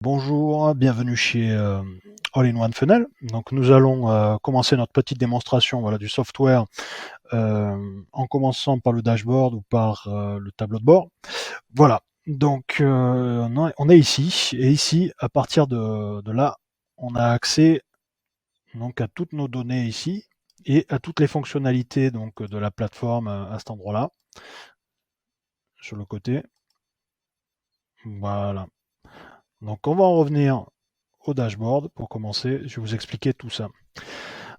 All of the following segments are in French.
Bonjour, bienvenue chez All-in-One Funnel. Donc nous allons commencer notre petite démonstration voilà, du software en commençant par le dashboard ou par le tableau de bord. Voilà, donc on est ici, et ici, à partir de là, on a accès donc, à toutes nos données ici et à toutes les fonctionnalités donc, de la plateforme à cet endroit-là, sur le côté. Voilà. Donc on va en revenir au dashboard pour commencer. Je vais vous expliquer tout ça.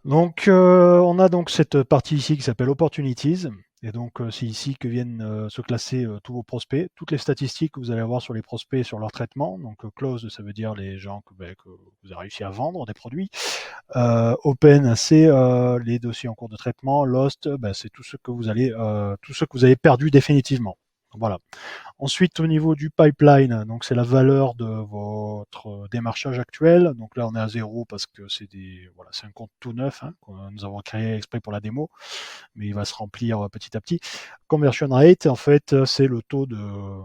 Donc, on a donc cette partie ici qui s'appelle Opportunities. Et donc, c'est ici que viennent se classer tous vos prospects, toutes les statistiques que vous allez avoir sur les prospects et sur leur traitement. Donc, closed, ça veut dire les gens que vous avez réussi à vendre des produits. Open, c'est les dossiers en cours de traitement. Lost, c'est tout ce que vous avez perdu définitivement. Voilà. Ensuite, au niveau du pipeline, donc c'est la valeur de votre démarchage actuel. Donc là, on est à 0 parce que c'est un compte tout neuf hein, que nous avons créé exprès pour la démo, mais il va se remplir petit à petit. Conversion rate, en fait, c'est le taux de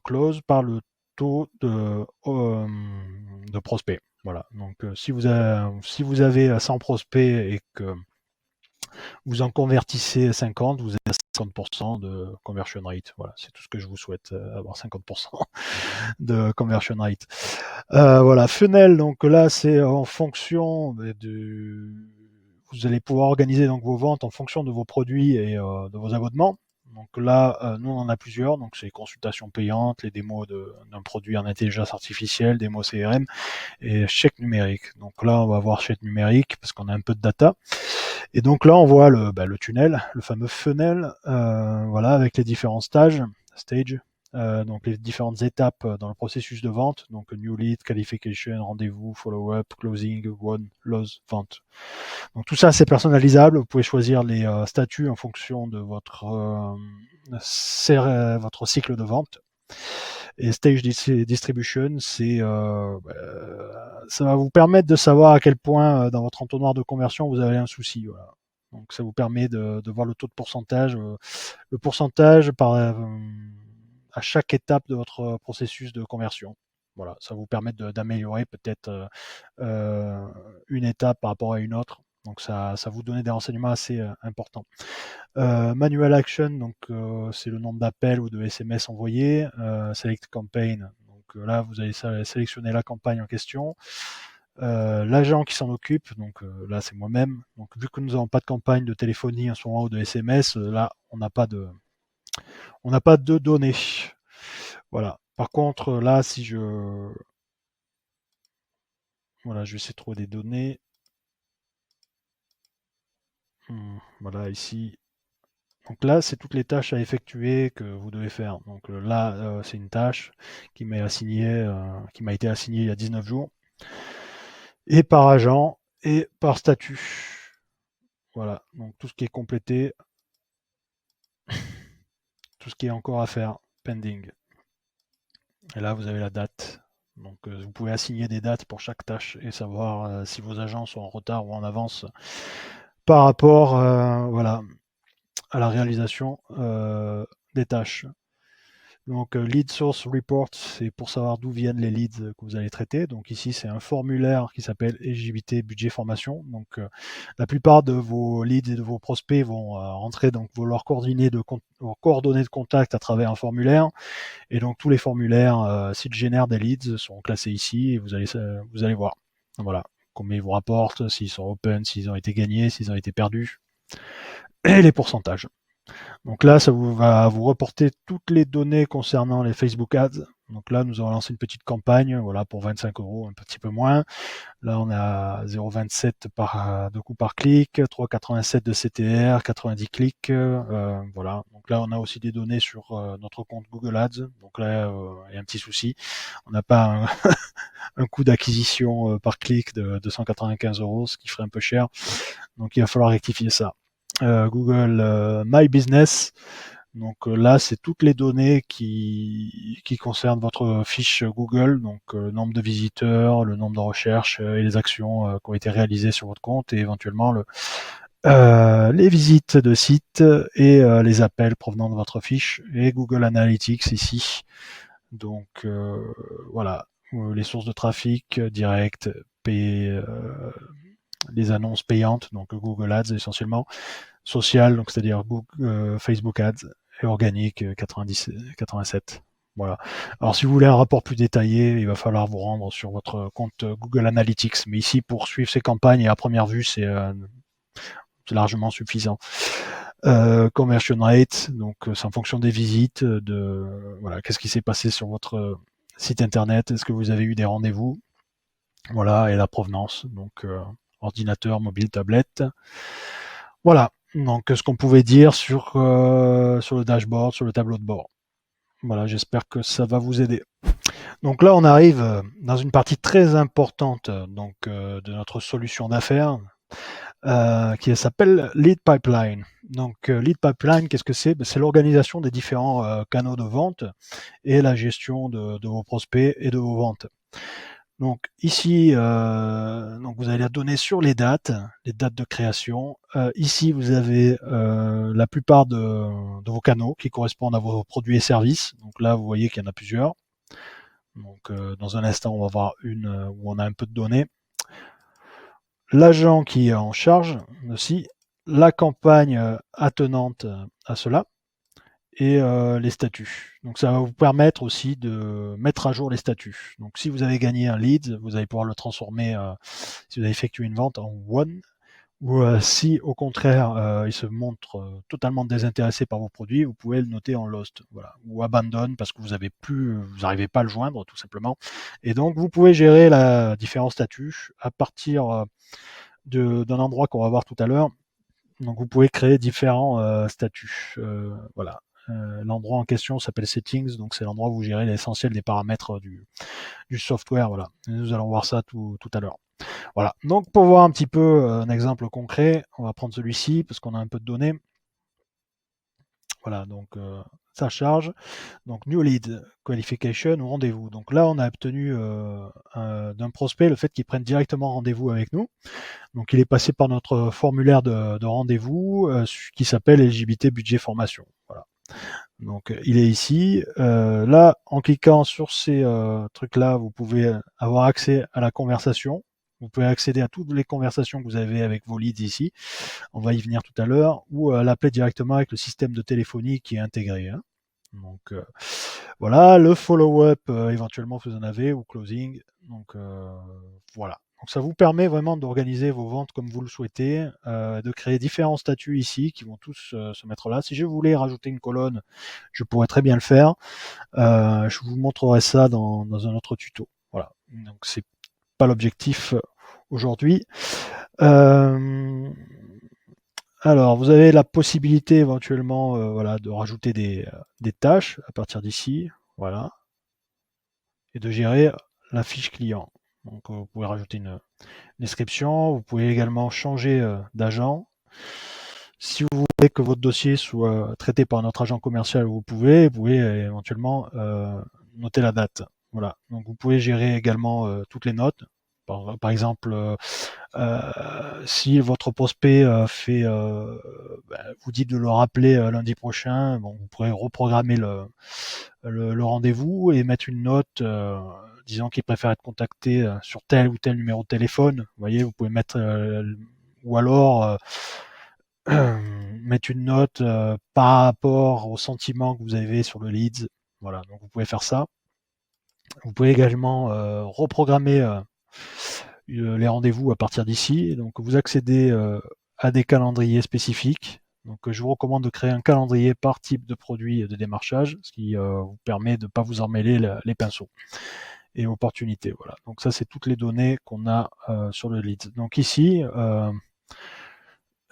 close par le taux de prospect. Voilà. Donc, si vous avez 100 prospects et que vous en convertissez 50, vous avez 50% de conversion rate. Voilà, c'est tout ce que je vous souhaite, avoir 50% de conversion rate. Voilà, funnel, donc là, c'est en fonction vous allez pouvoir organiser donc vos ventes en fonction de vos produits et de vos abonnements. Donc là, nous, on en a plusieurs. Donc, c'est consultations payantes, les démos d'un produit en intelligence artificielle, démos CRM et chèque numérique. Donc là, on va voir chèque numérique parce qu'on a un peu de data. Et donc là, on voit le tunnel, le fameux funnel, voilà, avec les différents stage, donc les différentes étapes dans le processus de vente, donc new lead, qualification, rendez-vous, follow-up, closing, won, lose, vente. Donc tout ça, c'est personnalisable. Vous pouvez choisir les statuts en fonction de votre cycle de vente. Et stage distribution, ça va vous permettre de savoir à quel point dans votre entonnoir de conversion vous avez un souci. Voilà. Donc ça vous permet de voir le taux de pourcentage, le pourcentage à chaque étape de votre processus de conversion. Voilà, ça va vous permettre d'améliorer peut-être une étape par rapport à une autre. Donc ça vous donne des renseignements assez importants. Manual action, donc c'est le nombre d'appels ou de SMS envoyés. Select campaign, donc là vous allez sélectionner la campagne en question. L'agent qui s'en occupe, donc là c'est moi-même. Donc vu que nous n'avons pas de campagne de téléphonie en ce moment ou de SMS, là on n'a pas de données. Voilà. Par contre, là si voilà, je vais essayer de trouver des données. Voilà ici. Donc là, c'est toutes les tâches à effectuer que vous devez faire. Donc là, c'est une tâche qui m'a été assignée il y a 19 jours, et par agent et par statut. Voilà, donc tout ce qui est complété, tout ce qui est encore à faire, pending. Et là, vous avez la date. Donc vous pouvez assigner des dates pour chaque tâche et savoir si vos agents sont en retard ou en avance par rapport voilà, à la réalisation des tâches. Donc, lead source report, c'est pour savoir d'où viennent les leads que vous allez traiter. Donc ici, c'est un formulaire qui s'appelle éligibilité budget formation. Donc, la plupart de vos leads et de vos prospects vont rentrer donc leurs coordonnées de contact à travers un formulaire. Et donc, tous les formulaires, s'ils génèrent des leads, sont classés ici et vous allez voir. Voilà, combien ils vous rapportent, s'ils sont open, s'ils ont été gagnés, s'ils ont été perdus, et les pourcentages. Donc là, va vous reporter toutes les données concernant les Facebook Ads. Donc là, nous allons lancer une petite campagne, voilà, pour 25 €, un petit peu moins. Là, on a 0,27 de coût par clic, 3,87 de CTR, 90 clics, voilà. Donc là, on a aussi des données sur notre compte Google Ads. Donc là, il y a un petit souci. On n'a pas un coût d'acquisition par clic de 295 €, ce qui ferait un peu cher. Donc il va falloir rectifier ça. Google My Business. Donc là, c'est toutes les données qui concernent votre fiche Google, donc le nombre de visiteurs, le nombre de recherches et les actions qui ont été réalisées sur votre compte et éventuellement les visites de sites et les appels provenant de votre fiche et Google Analytics ici. Donc voilà, les sources de trafic direct, payer, les annonces payantes, donc Google Ads essentiellement, social, donc c'est-à-dire Facebook Ads, et organique 90, 87. Voilà. Alors si vous voulez un rapport plus détaillé, il va falloir vous rendre sur votre compte Google Analytics. Mais ici, pour suivre ces campagnes, et à première vue, c'est largement suffisant. Conversion rate, donc c'est en fonction des visites, voilà, qu'est-ce qui s'est passé sur votre site internet, est-ce que vous avez eu des rendez-vous, voilà, et la provenance, donc ordinateur, mobile, tablette. Voilà, donc ce qu'on pouvait dire sur le dashboard, sur le tableau de bord. Voilà, j'espère que ça va vous aider. Donc là, on arrive dans une partie très importante de notre solution d'affaires qui s'appelle Lead Pipeline. Donc Lead Pipeline, qu'est-ce que c'est? C'est l'organisation des différents canaux de vente et la gestion de vos prospects et de vos ventes. Donc ici, donc vous avez la donnée sur les dates de création. Ici, vous avez la plupart de vos canaux qui correspondent à vos produits et services. Donc là, vous voyez qu'il y en a plusieurs. Donc dans un instant, on va voir une où on a un peu de données. L'agent qui est en charge aussi, la campagne attenante à cela et les statuts. Donc ça va vous permettre aussi de mettre à jour les statuts. Donc si vous avez gagné un lead, vous allez pouvoir le transformer, si vous avez effectué une vente, en won, ou si au contraire il se montre totalement désintéressé par vos produits, vous pouvez le noter en lost, voilà, ou abandon parce que vous n'arrivez pas à le joindre tout simplement. Et donc vous pouvez gérer la différents statuts à partir d'un endroit qu'on va voir tout à l'heure. Donc vous pouvez créer différents statuts. Voilà. L'endroit en question s'appelle Settings, donc c'est l'endroit où vous gérez l'essentiel des paramètres du software. Voilà. Et nous allons voir ça tout à l'heure. Voilà. Donc pour voir un petit peu un exemple concret, on va prendre celui-ci parce qu'on a un peu de données. Voilà, donc ça charge. Donc New Lead Qualification ou rendez-vous. Donc là, on a obtenu d'un prospect le fait qu'il prenne directement rendez-vous avec nous. Donc il est passé par notre formulaire de rendez-vous qui s'appelle Éligibilité Budget Formation. Voilà. Donc il est ici. Là, en cliquant sur ces trucs-là, vous pouvez avoir accès à la conversation. Vous pouvez accéder à toutes les conversations que vous avez avec vos leads ici. On va y venir tout à l'heure. Ou l'appeler directement avec le système de téléphonie qui est intégré. Hein. Donc voilà, le follow-up, éventuellement vous en avez, ou closing. Donc voilà. Donc ça vous permet vraiment d'organiser vos ventes comme vous le souhaitez, de créer différents statuts ici qui vont tous se mettre là. Si je voulais rajouter une colonne, je pourrais très bien le faire. Je vous montrerai ça dans un autre tuto. Voilà. Donc c'est pas l'objectif aujourd'hui. Alors, vous avez la possibilité éventuellement voilà, de rajouter des tâches à partir d'ici, voilà, et de gérer la fiche client. Donc, vous pouvez rajouter une description, vous pouvez également changer d'agent. Si vous voulez que votre dossier soit traité par notre agent commercial, vous pouvez éventuellement noter la date. Voilà. Donc, vous pouvez gérer également toutes les notes. Par exemple, si votre prospect vous dit de le rappeler lundi prochain, bon, vous pourrez reprogrammer le rendez-vous et mettre une note disant qu'il préfère être contacté sur tel ou tel numéro de téléphone. Vous voyez, vous pouvez mettre ou alors mettre une note par rapport au sentiment que vous avez sur le leads. Voilà, donc vous pouvez faire ça. Vous pouvez également reprogrammer les rendez-vous à partir d'ici. Donc vous accédez à des calendriers spécifiques. Donc je vous recommande de créer un calendrier par type de produit de démarchage, ce qui vous permet de ne pas vous emmêler les pinceaux et opportunités. Voilà. Donc ça, c'est toutes les données qu'on a sur le lead. Donc ici,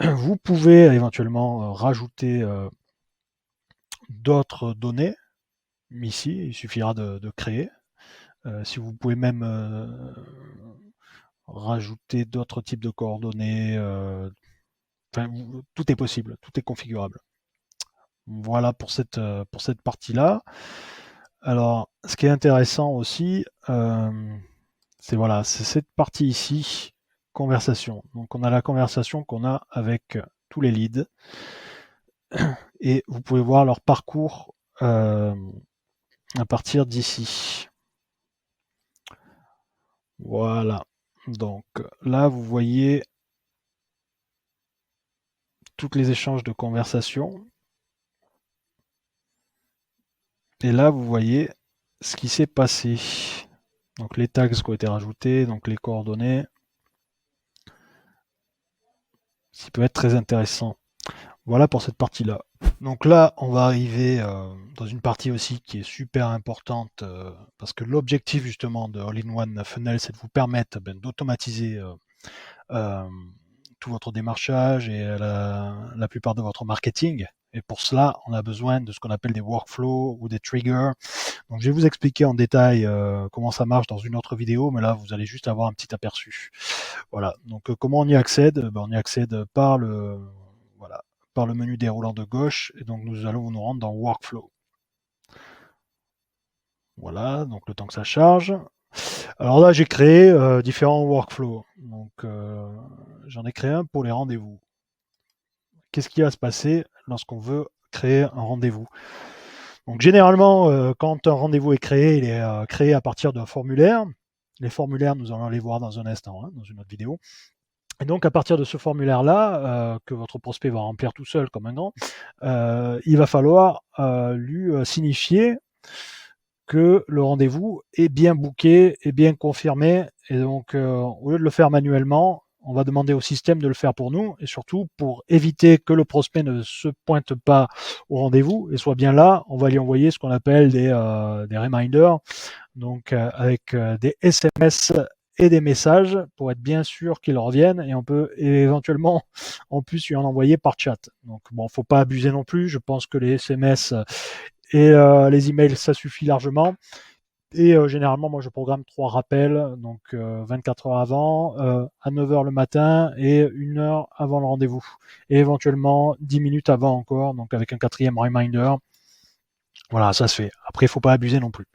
vous pouvez éventuellement rajouter d'autres données. Ici, il suffira de créer. Si vous pouvez même rajouter d'autres types de coordonnées. Enfin, tout est possible, tout est configurable. Voilà pour cette partie-là. Alors, ce qui est intéressant aussi, c'est voilà, c'est cette partie ici, conversation. Donc, on a la conversation qu'on a avec tous les leads et vous pouvez voir leur parcours à partir d'ici. Voilà. Donc là, vous voyez tous les échanges de conversation. Et là, vous voyez ce qui s'est passé. Donc les tags qui ont été rajoutés, donc les coordonnées. Ce qui peut être très intéressant. Voilà pour cette partie-là. Donc là, on va arriver dans une partie aussi qui est super importante parce que l'objectif justement de All-in-One Funnel, c'est de vous permettre d'automatiser tout votre démarchage et la plupart de votre marketing. Et pour cela, on a besoin de ce qu'on appelle des workflows ou des triggers. Donc je vais vous expliquer en détail comment ça marche dans une autre vidéo, mais là, vous allez juste avoir un petit aperçu. Voilà. Donc comment on y accède? On y accède par voilà, par le menu déroulant de gauche. Et donc nous allons nous rendre dans Workflow. Voilà, donc le temps que ça charge. Alors là, j'ai créé différents workflows. Donc j'en ai créé un pour les rendez-vous. Qu'est-ce qui va se passer lorsqu'on veut créer un rendez-vous? Donc généralement, quand un rendez-vous est créé, il est créé à partir d'un formulaire. Les formulaires, nous allons les voir dans un instant, dans une autre vidéo. Et donc à partir de ce formulaire-là, que votre prospect va remplir tout seul comme un grand, il va falloir lui signifier que le rendez-vous est bien booké, est bien confirmé. Et donc au lieu de le faire manuellement, on va demander au système de le faire pour nous, et surtout pour éviter que le prospect ne se pointe pas au rendez-vous et soit bien là, on va lui envoyer ce qu'on appelle des reminders, donc avec des SMS et des messages pour être bien sûr qu'ils reviennent, et on peut éventuellement en plus lui en envoyer par chat. Donc bon, faut pas abuser non plus, je pense que les SMS et les emails ça suffit largement. Et généralement, moi, je programme 3 rappels, donc 24 heures avant, à 9 heures le matin et 1 heure avant le rendez-vous. Et éventuellement 10 minutes avant encore, donc avec un 4e reminder. Voilà, ça se fait. Après, il ne faut pas abuser non plus.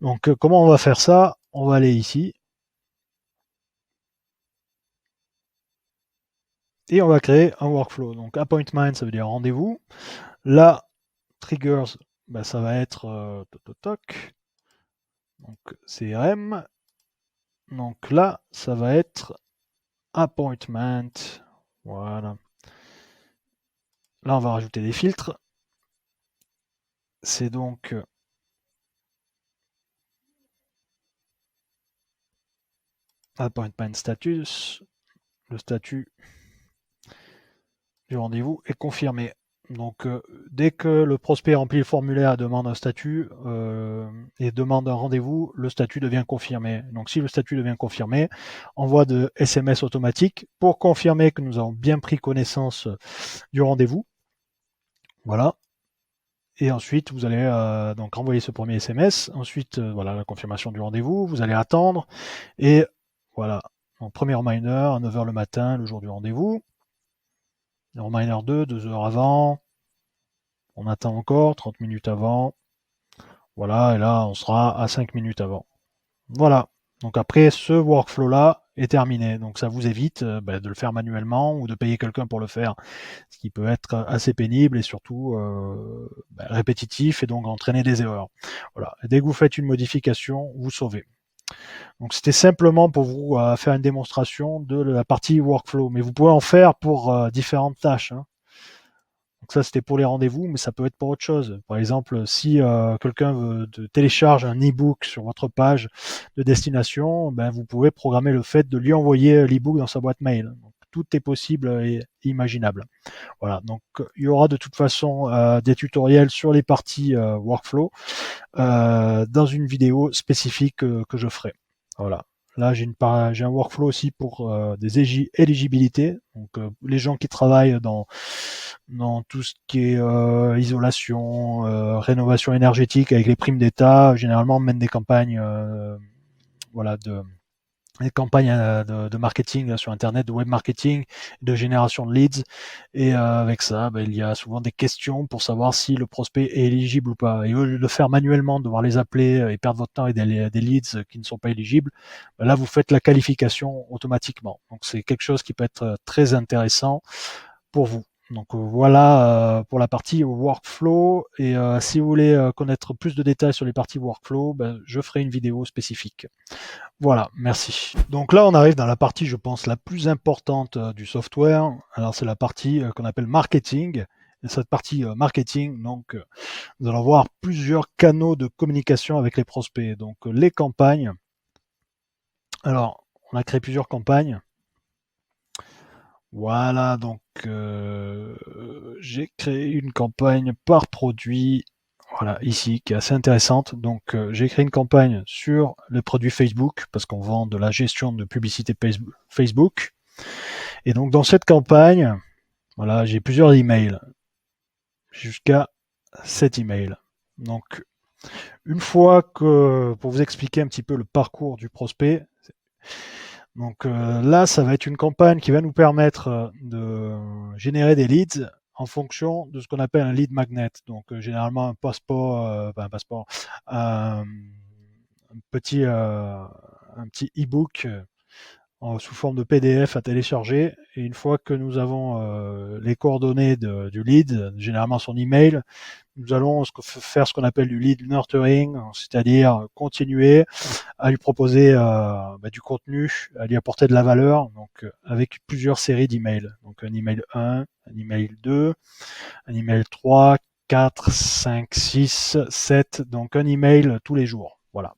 Donc, comment on va faire ça? On va aller ici. Et on va créer un workflow. Donc, appointment, ça veut dire rendez-vous. Là, triggers, ça va être toc. Donc, CRM. Donc là, ça va être appointment. Voilà. Là, on va rajouter des filtres. C'est donc appointment status. Le statut du rendez-vous est confirmé. Donc, dès que le prospect remplit le formulaire, demande un statut et demande un rendez-vous, le statut devient confirmé. Donc, si le statut devient confirmé, envoi de SMS automatique pour confirmer que nous avons bien pris connaissance du rendez-vous. Voilà. Et ensuite, vous allez donc renvoyer ce premier SMS. Ensuite, voilà la confirmation du rendez-vous. Vous allez attendre. Et voilà. Donc, premier reminder à 9 heures le matin, le jour du rendez-vous. Reminder 2, 2 heures avant. On attend encore, 30 minutes avant. Voilà. Et là, on sera à 5 minutes avant. Voilà. Donc après, ce workflow-là est terminé. Donc ça vous évite de le faire manuellement ou de payer quelqu'un pour le faire, ce qui peut être assez pénible et surtout répétitif et donc entraîner des erreurs. Voilà. Et dès que vous faites une modification, vous sauvez. Donc c'était simplement pour vous faire une démonstration de la partie workflow, mais vous pouvez en faire pour différentes tâches. Donc ça, c'était pour les rendez-vous, mais ça peut être pour autre chose. Par exemple, si quelqu'un veut télécharge un e-book sur votre page de destination, vous pouvez programmer le fait de lui envoyer l'e-book dans sa boîte mail. Donc, tout est possible et imaginable. Voilà, donc il y aura de toute façon des tutoriels sur les parties workflow dans une vidéo spécifique que je ferai. Voilà. Là, j'ai un workflow aussi pour des éligibilités. Donc, les gens qui travaillent dans tout ce qui est isolation, rénovation énergétique avec les primes d'État, généralement mènent des campagnes, des campagnes de marketing là, sur Internet, de web marketing, de génération de leads. Et avec ça, il y a souvent des questions pour savoir si le prospect est éligible ou pas. Et au lieu de le faire manuellement, de devoir les appeler et perdre votre temps et des leads qui ne sont pas éligibles, là, vous faites la qualification automatiquement. Donc, c'est quelque chose qui peut être très intéressant pour vous. Donc voilà pour la partie workflow. Et si vous voulez connaître plus de détails sur les parties workflow, ben, je ferai une vidéo spécifique. Voilà, merci. Donc là, on arrive dans la partie, je pense, la plus importante du software. Alors c'est la partie qu'on appelle marketing. Et cette partie marketing, donc nous allons voir plusieurs canaux de communication avec les prospects. Donc les campagnes. Alors, on a créé plusieurs campagnes. Voilà, donc j'ai créé une campagne par produit, voilà, ici, qui est assez intéressante. Donc j'ai créé une campagne sur le produit Facebook, parce qu'on vend de la gestion de publicité Facebook. Et donc dans cette campagne, voilà, j'ai plusieurs emails, jusqu'à 7 emails. Donc une fois que, pour vous expliquer un petit peu le parcours du prospect, donc là, ça va être une campagne qui va nous permettre de générer des leads en fonction de ce qu'on appelle un lead magnet. Donc généralement un passeport, un, un petit e-book sous forme de PDF à télécharger. Et une fois que nous avons les coordonnées du lead, généralement son email, nous allons faire ce qu'on appelle du lead nurturing, c'est-à-dire continuer à lui proposer du contenu, à lui apporter de la valeur, donc avec plusieurs séries d'emails. Donc un email 1, un email 2, un email 3, 4, 5, 6, 7, donc un email tous les jours. Voilà.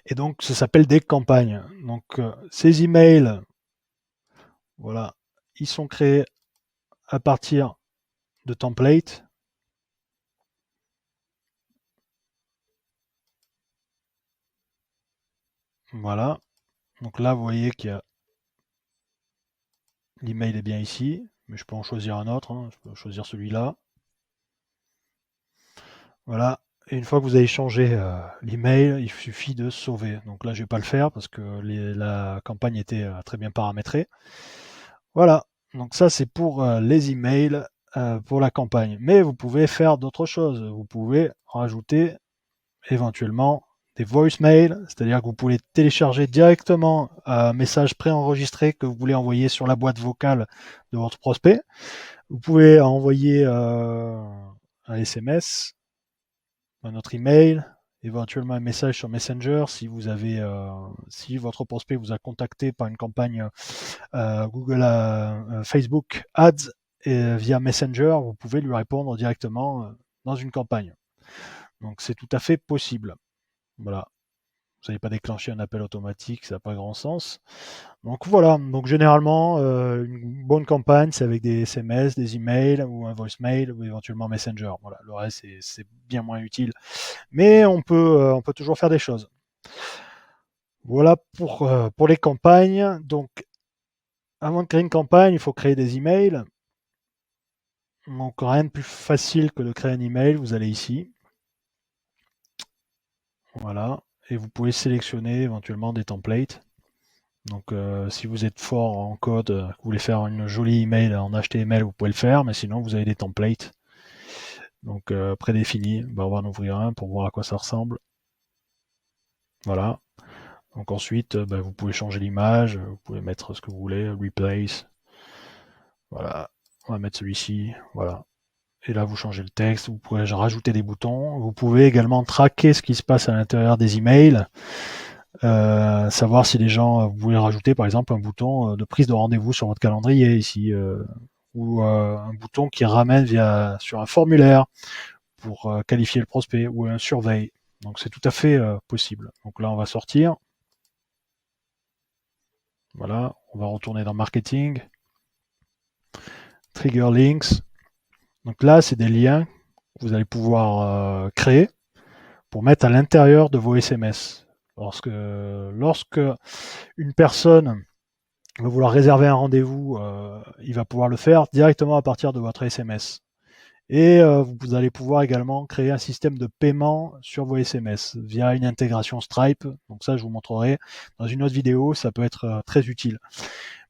Et donc ça s'appelle des campagnes. Donc ces emails, voilà, ils sont créés à partir de templates. Voilà. Donc là, vous voyez qu'il y a l'email est bien ici, mais je peux en choisir un autre. Hein. Je peux choisir celui-là. Voilà. Et une fois que vous avez changé l'email, il suffit de sauver. Donc là, je ne vais pas le faire parce que la campagne était très bien paramétrée. Voilà. Donc ça, c'est pour les emails pour la campagne. Mais vous pouvez faire d'autres choses. Vous pouvez rajouter éventuellement des voicemails, c'est-à-dire que vous pouvez télécharger directement un message préenregistré que vous voulez envoyer sur la boîte vocale de votre prospect. Vous pouvez envoyer un SMS, un autre email, éventuellement un message sur Messenger si vous avez, si votre prospect vous a contacté par une campagne Google, Facebook Ads et via Messenger, vous pouvez lui répondre directement dans une campagne. Donc c'est tout à fait possible. Voilà. Vous n'allez pas déclencher un appel automatique, ça n'a pas grand sens. Donc voilà, donc généralement, une bonne campagne, c'est avec des SMS, des emails ou un voicemail ou éventuellement Messenger. Voilà, le reste, c'est bien moins utile. Mais on peut toujours faire des choses. Voilà pour les campagnes. Donc, avant de créer une campagne, il faut créer des emails. Donc, rien de plus facile que de créer un email. Vous allez ici. Voilà. Et vous pouvez sélectionner éventuellement des templates. Donc si vous êtes fort en code, vous voulez faire une jolie email en HTML, vous pouvez le faire, mais sinon vous avez des templates. Donc prédéfinis. On va en ouvrir un pour voir à quoi ça ressemble. Voilà. Donc ensuite, vous pouvez changer l'image, vous pouvez mettre ce que vous voulez, replace. Voilà. On va mettre celui-ci. Voilà. Et là, vous changez le texte, vous pouvez rajouter des boutons. Vous pouvez également traquer ce qui se passe à l'intérieur des emails. Savoir si les gens, vous pouvez rajouter par exemple un bouton de prise de rendez-vous sur votre calendrier ici, ou un bouton qui ramène sur un formulaire pour qualifier le prospect, ou un surveil. Donc c'est tout à fait possible. Donc là on va sortir. Voilà, on va retourner dans marketing. Trigger links. Donc là c'est des liens que vous allez pouvoir créer pour mettre à l'intérieur de vos SMS. Lorsque une personne va vouloir réserver un rendez-vous, il va pouvoir le faire directement à partir de votre SMS. Et vous allez pouvoir également créer un système de paiement sur vos SMS via une intégration Stripe. Donc ça, je vous montrerai dans une autre vidéo, ça peut être très utile.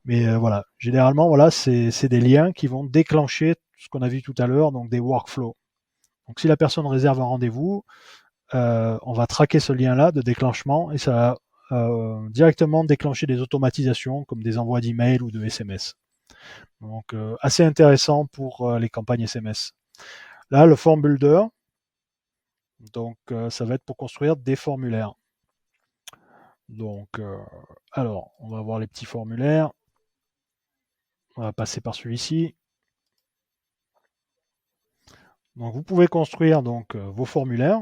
Mais voilà, généralement, voilà, c'est des liens qui vont déclencher ce qu'on a vu tout à l'heure, donc des workflows. Donc si la personne réserve un rendez-vous, on va traquer ce lien-là de déclenchement et ça va directement déclencher des automatisations comme des envois d'emails ou de SMS. Donc assez intéressant pour les campagnes SMS. Là, le Form Builder, donc ça va être pour construire des formulaires. Donc, alors, on va voir les petits formulaires. On va passer par celui-ci. Donc, vous pouvez construire donc vos formulaires.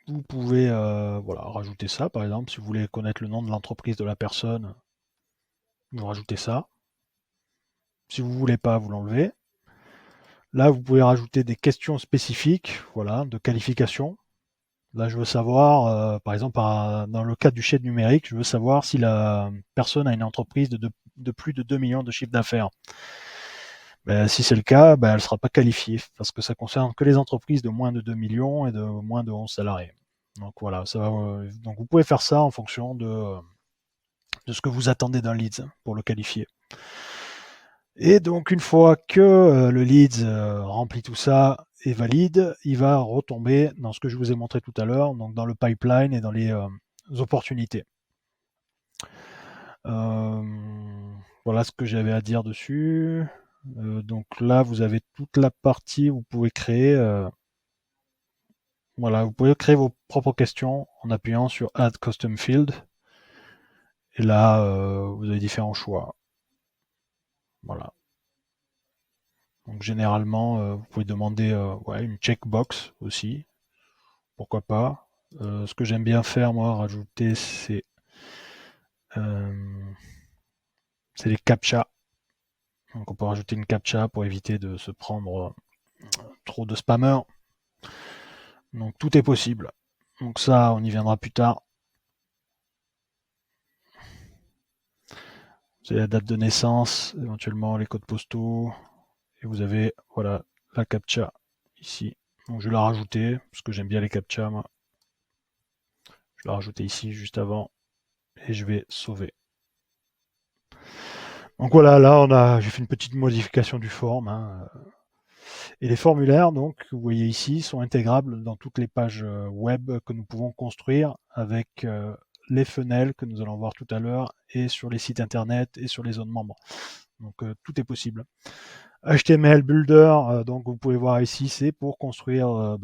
Vous pouvez voilà, rajouter ça, par exemple, si vous voulez connaître le nom de l'entreprise de la personne, vous rajoutez ça. Si vous ne voulez pas, vous l'enlevez. Là, vous pouvez rajouter des questions spécifiques, voilà, de qualification. Là, je veux savoir, par exemple, dans le cas du chèque numérique, je veux savoir si la personne a une entreprise de plus de 2 millions de chiffre d'affaires. Ben, si c'est le cas, ben, elle ne sera pas qualifiée parce que ça concerne que les entreprises de moins de 2 millions et de moins de 11 salariés. Donc voilà, donc vous pouvez faire ça en fonction de ce que vous attendez d'un lead pour le qualifier. Et donc une fois que le lead remplit tout ça et valide, il va retomber dans ce que je vous ai montré tout à l'heure, donc dans le pipeline et dans les opportunités. Voilà ce que j'avais à dire dessus. Donc là, vous avez toute la partie où vous pouvez créer. Voilà, vous pouvez créer vos propres questions en appuyant sur Add Custom Field. Et là, vous avez différents choix. Voilà. Donc généralement, vous pouvez demander ouais, une checkbox aussi. Pourquoi pas. Ce que j'aime bien faire, moi, rajouter, euh, c'est les captcha. Donc on peut rajouter une captcha pour éviter de se prendre trop de spammers. Donc tout est possible. Donc ça, on y viendra plus tard. Vous avez la date de naissance, éventuellement les codes postaux, et vous avez voilà la captcha ici. Donc je vais la rajouter, parce que j'aime bien les captcha moi. Je vais la rajouter ici juste avant, et je vais sauver. Donc voilà, là j'ai fait une petite modification du form. Hein. Et les formulaires, donc, vous voyez ici, sont intégrables dans toutes les pages web que nous pouvons construire avec les fenêtres que nous allons voir tout à l'heure et sur les sites internet et sur les zones membres. Donc tout est possible. HTML Builder, donc vous pouvez voir ici, c'est pour construire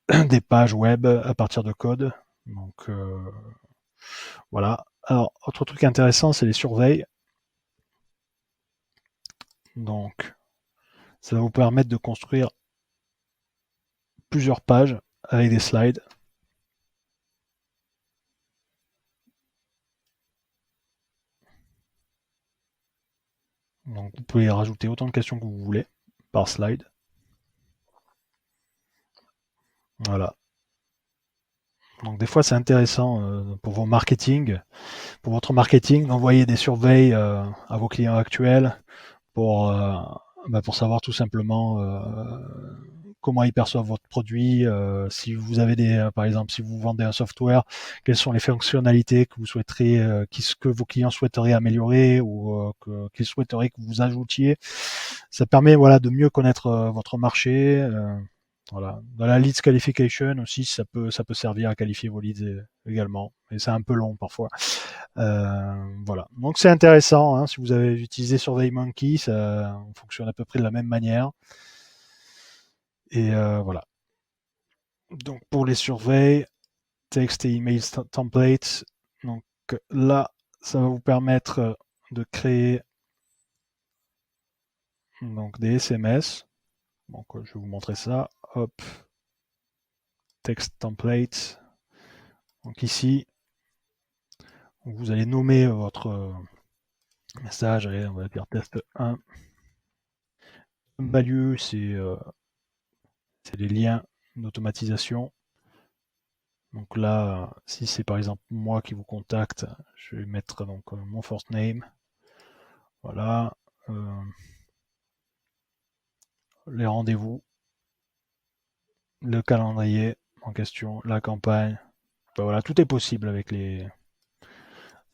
des pages web à partir de code. Donc voilà. Alors, autre truc intéressant, c'est les surveilles. Donc, ça va vous permettre de construire plusieurs pages avec des slides. Donc, vous pouvez rajouter autant de questions que vous voulez par slide. Voilà. Donc, des fois, c'est intéressant pour vos marketing, pour votre marketing, d'envoyer des surveilles à vos clients actuels pour, pour savoir tout simplement comment ils perçoivent votre produit, si vous avez par exemple, si vous vendez un software, quelles sont les fonctionnalités que vous souhaiterez, que vos clients souhaiteraient améliorer ou qu'ils souhaiteraient que vous ajoutiez. Ça permet voilà de mieux connaître votre marché. Voilà. Dans la leads qualification aussi, ça peut servir à qualifier vos leads également. Et c'est un peu long parfois. Voilà. Donc c'est intéressant. Hein, si vous avez utilisé SurveyMonkey, ça fonctionne à peu près de la même manière. Et voilà. Donc pour les surveys, texte et email templates. Donc là, ça va vous permettre de créer donc des SMS. Donc je vais vous montrer ça. Hop, text template. Donc ici, vous allez nommer votre message. Allez, on va dire test 1. Value, c'est les liens d'automatisation. Donc là, si c'est par exemple moi qui vous contacte, je vais mettre donc mon first name. Voilà. Les rendez-vous, le calendrier en question, la campagne. Ben voilà, tout est possible avec les.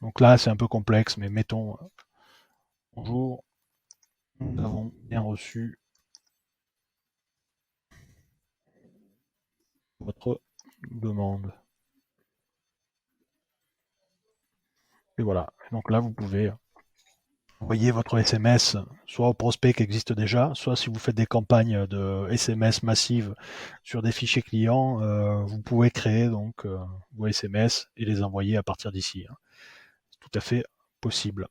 Donc là, c'est un peu complexe, mais mettons bonjour, nous avons bien reçu votre demande. Et voilà. Donc là, vous pouvez envoyer votre SMS soit aux prospects qui existent déjà, soit si vous faites des campagnes de SMS massives sur des fichiers clients, vous pouvez créer donc vos SMS et les envoyer à partir d'ici, hein. C'est tout à fait possible.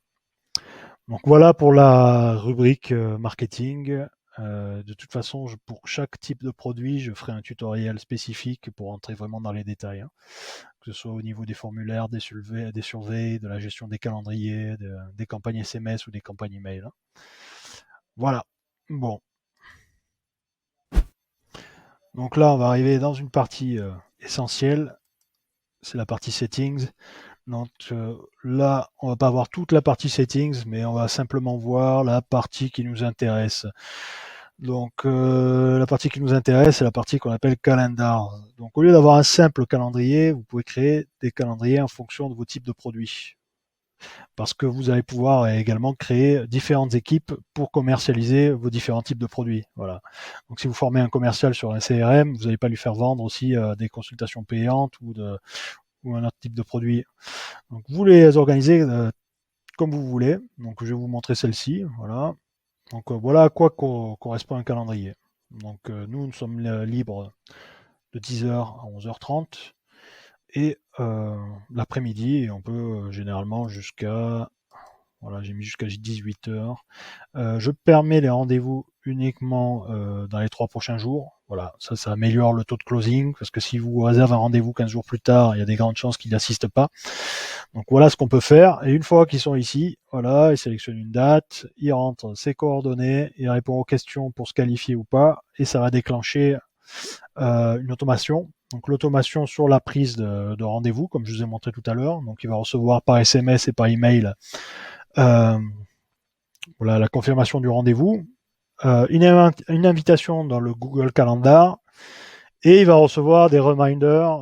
Donc voilà pour la rubrique marketing. De toute façon, pour chaque type de produit, je ferai un tutoriel spécifique pour entrer vraiment dans les détails, hein. Que ce soit au niveau des formulaires, des surveys, de la gestion des calendriers, des campagnes SMS ou des campagnes email, hein. Voilà. Bon. Donc là, on va arriver dans une partie essentielle. C'est la partie settings. Donc là, on va pas voir toute la partie settings, mais on va simplement voir la partie qui nous intéresse. Donc la partie qui nous intéresse, c'est la partie qu'on appelle calendar. Donc au lieu d'avoir un simple calendrier, vous pouvez créer des calendriers en fonction de vos types de produits. Parce que vous allez pouvoir également créer différentes équipes pour commercialiser vos différents types de produits. Voilà. Donc si vous formez un commercial sur un CRM, vous n'allez pas lui faire vendre aussi des consultations payantes ou un autre type de produit. Donc vous les organisez comme vous voulez. Donc je vais vous montrer celle-ci. Voilà. Donc voilà à quoi correspond un calendrier. Donc nous sommes libres de 10h à 11h30 et l'après-midi, et on peut généralement jusqu'à, voilà, j'ai mis jusqu'à 18h. Je permets les rendez-vous uniquement dans les 3 prochains jours. Voilà, ça améliore le taux de closing, parce que si vous réservez un rendez-vous 15 jours plus tard, il y a des grandes chances qu'ils n'assistent pas. Donc voilà ce qu'on peut faire. Et une fois qu'ils sont ici, voilà, ils sélectionnent une date, ils rentrent ses coordonnées, ils répondent aux questions pour se qualifier ou pas, et ça va déclencher une automation. Donc l'automation sur la prise de rendez-vous, comme je vous ai montré tout à l'heure. Donc il va recevoir par SMS et par email voilà, la confirmation du rendez-vous, une invitation dans le Google Calendar, et il va recevoir des reminders,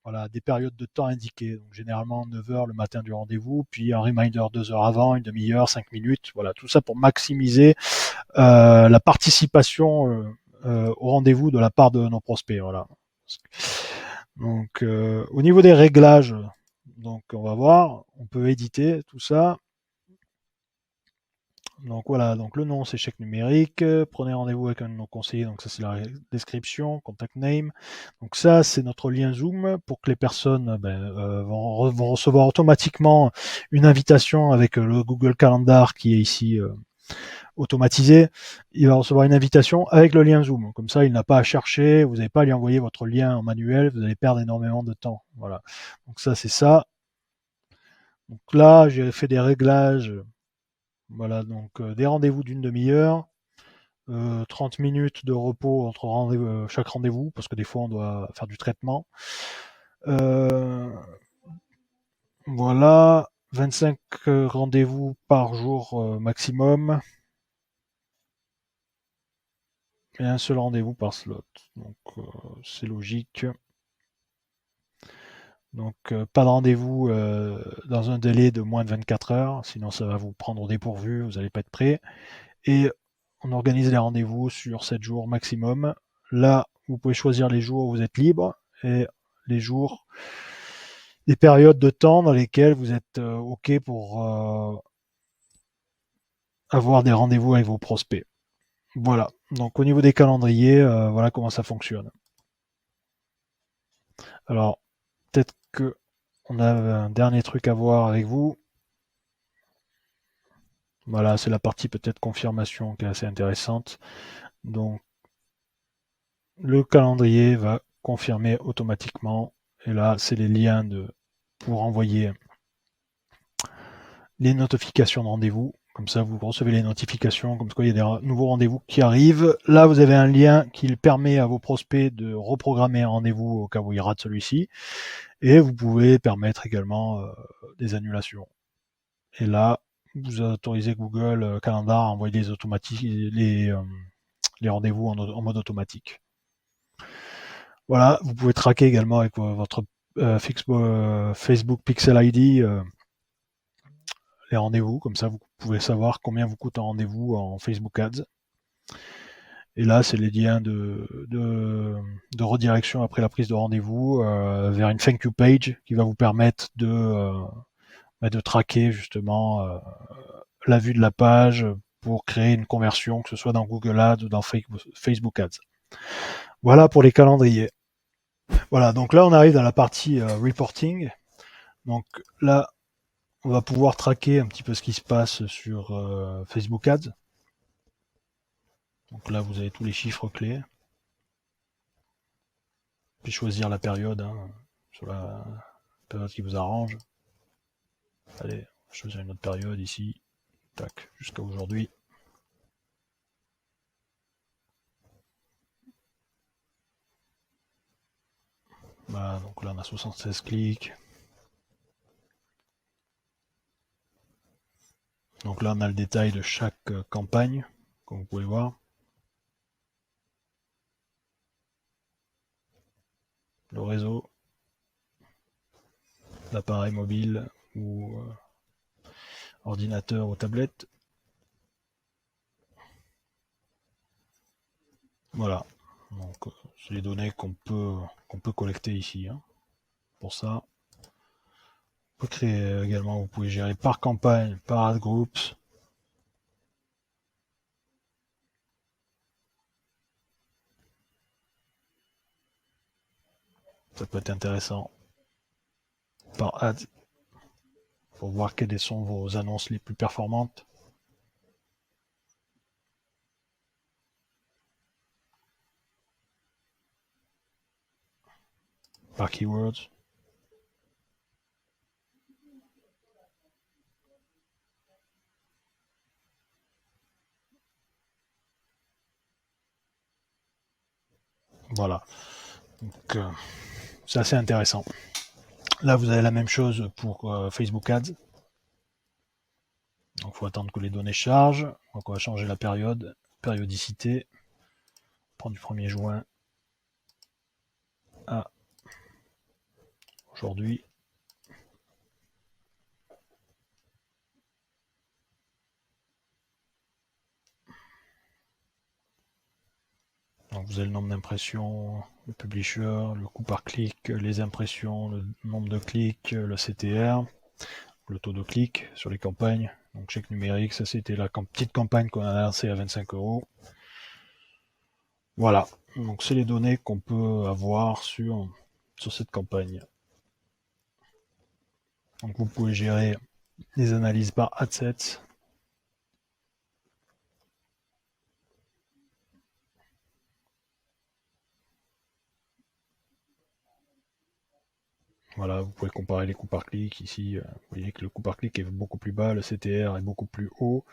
voilà, des périodes de temps indiquées. Donc, généralement 9h le matin du rendez-vous, puis un reminder 2 heures avant, une demi-heure, 5 minutes. Voilà, tout ça pour maximiser la participation au rendez-vous de la part de nos prospects. Voilà. Donc, au niveau des réglages, donc on va voir, on peut éditer tout ça. Donc voilà, donc le nom c'est chèque numérique, prenez rendez-vous avec un de nos conseillers, donc ça c'est la description, contact name. Donc ça c'est notre lien Zoom pour que les personnes vont recevoir automatiquement une invitation avec le Google Calendar qui est ici automatisé. Il va recevoir une invitation avec le lien Zoom. Comme ça il n'a pas à chercher, vous n'avez pas à lui envoyer votre lien en manuel, vous allez perdre énormément de temps. Voilà. Donc ça c'est ça. Donc là j'ai fait des réglages. Voilà, donc des rendez-vous d'une demi-heure, 30 minutes de repos entre chaque rendez-vous, parce que des fois on doit faire du traitement. Voilà, 25 rendez-vous par jour maximum, et un seul rendez-vous par slot. Donc c'est logique. Donc pas de rendez-vous dans un délai de moins de 24 heures, sinon ça va vous prendre au dépourvu, vous n'allez pas être prêt. Et on organise les rendez-vous sur 7 jours maximum. Là, vous pouvez choisir les jours où vous êtes libre et les jours, les périodes de temps dans lesquelles vous êtes OK pour avoir des rendez-vous avec vos prospects. Voilà. Donc au niveau des calendriers, voilà comment ça fonctionne. Alors, peut-être que on a un dernier truc à voir avec vous. Voilà, c'est la partie peut-être confirmation qui est assez intéressante. Donc, le calendrier va confirmer automatiquement. Et là, c'est les liens pour envoyer les notifications de rendez-vous. Comme ça, vous recevez les notifications, comme quoi il y a des nouveaux rendez-vous qui arrivent. Là, vous avez un lien qui permet à vos prospects de reprogrammer un rendez-vous au cas où ils ratent celui-ci. Et vous pouvez permettre également des annulations. Et là, vous autorisez Google Calendar à envoyer les rendez-vous en mode automatique. Voilà, vous pouvez traquer également avec votre Facebook Pixel ID les rendez-vous, comme ça vous pouvez savoir combien vous coûte un rendez-vous en Facebook Ads. Et là, c'est les liens de redirection après la prise de rendez-vous vers une thank you page qui va vous permettre de de traquer justement la vue de la page pour créer une conversion, que ce soit dans Google Ads ou dans Facebook Ads. Voilà pour les calendriers. Voilà, donc là on arrive dans la partie reporting. Donc là, on va pouvoir traquer un petit peu ce qui se passe sur Facebook Ads. Donc là, vous avez tous les chiffres clés. Puis choisir la période, hein, sur la période qui vous arrange. Allez, choisir une autre période ici. Tac, jusqu'à aujourd'hui. Voilà, donc là on a 76 clics. Donc là on a le détail de chaque campagne, comme vous pouvez voir. Le réseau, l'appareil mobile ou ordinateur ou tablette. Voilà, donc c'est les données qu'on peut collecter ici, hein. Pour ça, vous pouvez créer également, vous pouvez gérer par campagne, par ad groups. Ça peut être intéressant. Par ad, pour voir quelles sont vos annonces les plus performantes. Par keywords. Voilà. Donc c'est assez intéressant. Là, vous avez la même chose pour Facebook Ads. Donc, il faut attendre que les données chargent. Donc, on va changer la périodicité. Prendre du 1er juin à aujourd'hui. Donc, vous avez le nombre d'impressions, le publisher, le coût par clic, les impressions, le nombre de clics, le CTR, le taux de clic sur les campagnes. Donc, chèque numérique, ça c'était la petite campagne qu'on a lancée à 25 €. Voilà, donc c'est les données qu'on peut avoir sur cette campagne. Donc vous pouvez gérer les analyses par adsets. Voilà, vous pouvez comparer les coûts par clic. Ici, vous voyez que le coût par clic est beaucoup plus bas, le CTR est beaucoup plus haut.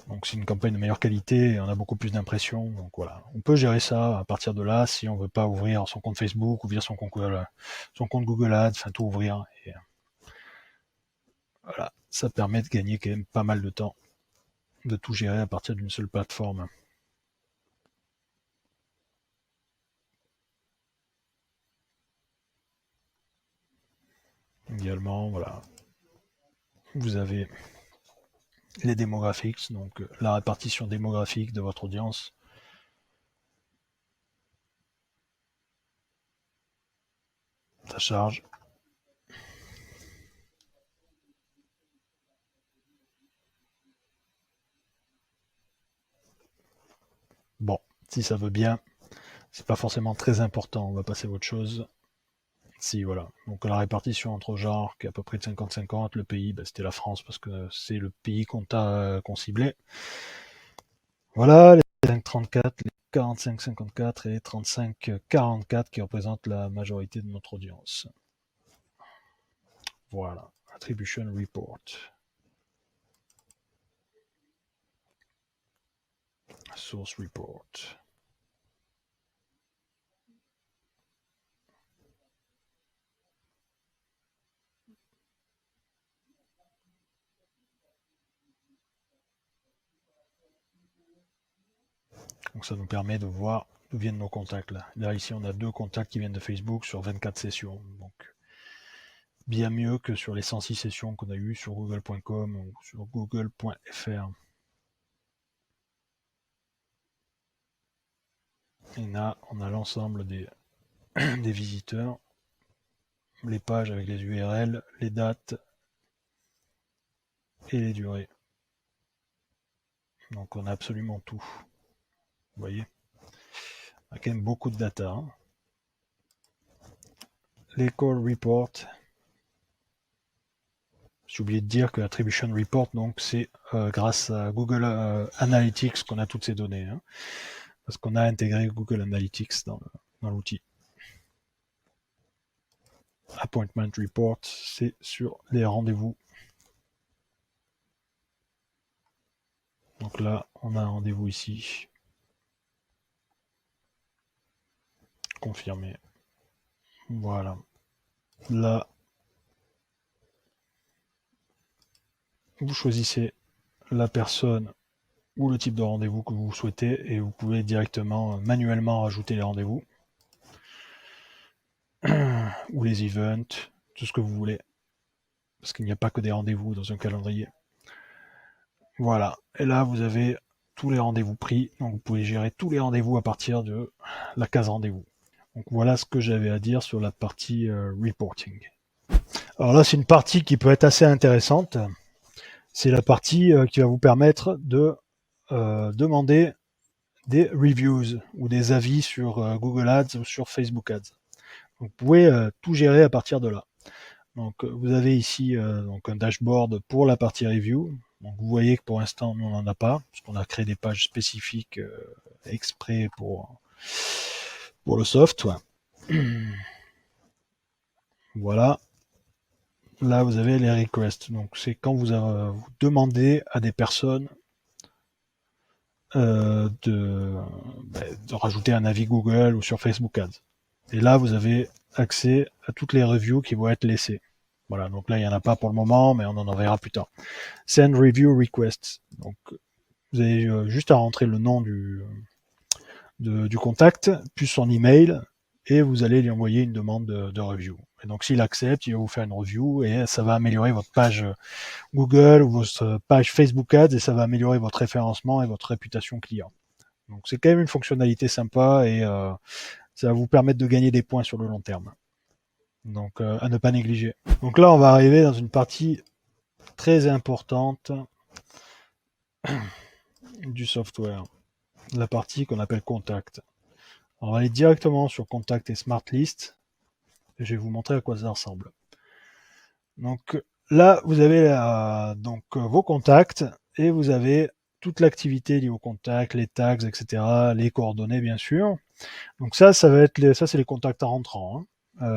Donc c'est une campagne de meilleure qualité et on a beaucoup plus d'impressions. Donc voilà, on peut gérer ça à partir de là si on veut pas ouvrir son compte Facebook, ouvrir son compte Google Ads, enfin tout ouvrir. Et voilà, ça permet de gagner quand même pas mal de temps, de tout gérer à partir d'une seule plateforme. Également, voilà, vous avez les démographiques, donc la répartition démographique de votre audience. Ça charge. Bon, si ça veut bien, c'est pas forcément très important. On va passer à autre chose. Si, voilà. Donc la répartition entre genres, qui est à peu près de 50-50. Le pays, bah, c'était la France parce que c'est le pays qu'on ciblait. Voilà, les 5-34, les 45-54 et les 35-44 qui représentent la majorité de notre audience. Voilà, Attribution Report. Source Report. Donc ça nous permet de voir d'où viennent nos contacts là. Là ici on a 2 contacts qui viennent de Facebook sur 24 sessions. Donc bien mieux que sur les 106 sessions qu'on a eues sur google.com ou sur google.fr. Et là on a l'ensemble des, des visiteurs, les pages avec les URL, les dates, et les durées. Donc on a absolument tout. Vous voyez, on a quand même beaucoup de data. Hein. Les call report. J'ai oublié de dire que l'attribution report, donc c'est grâce à Google Analytics qu'on a toutes ces données. Hein, parce qu'on a intégré Google Analytics dans l'outil. Appointment report, c'est sur les rendez-vous. Donc là, on a un rendez-vous ici. Confirmé. Voilà. Là, vous choisissez la personne ou le type de rendez-vous que vous souhaitez et vous pouvez directement manuellement rajouter les rendez-vous ou les events, tout ce que vous voulez. Parce qu'il n'y a pas que des rendez-vous dans un calendrier. Voilà. Et là, vous avez tous les rendez-vous pris. Donc, vous pouvez gérer tous les rendez-vous à partir de la case rendez-vous. Donc, voilà ce que j'avais à dire sur la partie reporting. Alors là, c'est une partie qui peut être assez intéressante. C'est la partie qui va vous permettre de demander des reviews ou des avis sur Google Ads ou sur Facebook Ads. Donc, vous pouvez tout gérer à partir de là. Donc, vous avez ici donc un dashboard pour la partie review. Donc, vous voyez que pour l'instant, nous, on n'en a pas, parce qu'on a créé des pages spécifiques exprès pour le soft. Ouais. Voilà. Là, vous avez les requests. Donc, c'est quand vous demandez à des personnes de rajouter un avis Google ou sur Facebook Ads. Et là, vous avez accès à toutes les reviews qui vont être laissées. Voilà, donc là, il n'y en a pas pour le moment, mais on en verra plus tard. Send review requests. Donc, vous avez juste à rentrer le nom du contact, plus son email, et vous allez lui envoyer une demande de review. Et donc, s'il accepte, il va vous faire une review, et ça va améliorer votre page Google ou votre page Facebook Ads, et ça va améliorer votre référencement et votre réputation client. Donc, c'est quand même une fonctionnalité sympa, et ça va vous permettre de gagner des points sur le long terme. Donc, à ne pas négliger. Donc là, on va arriver dans une partie très importante du software, la partie qu'on appelle contact. Alors, on va aller directement sur contact et smart list, et je vais vous montrer à quoi ça ressemble. Donc là, vous avez vos contacts, et vous avez toute l'activité liée aux contacts, les tags, etc., les coordonnées, bien sûr. Donc ça va être ça, c'est les contacts en rentrant. Hein.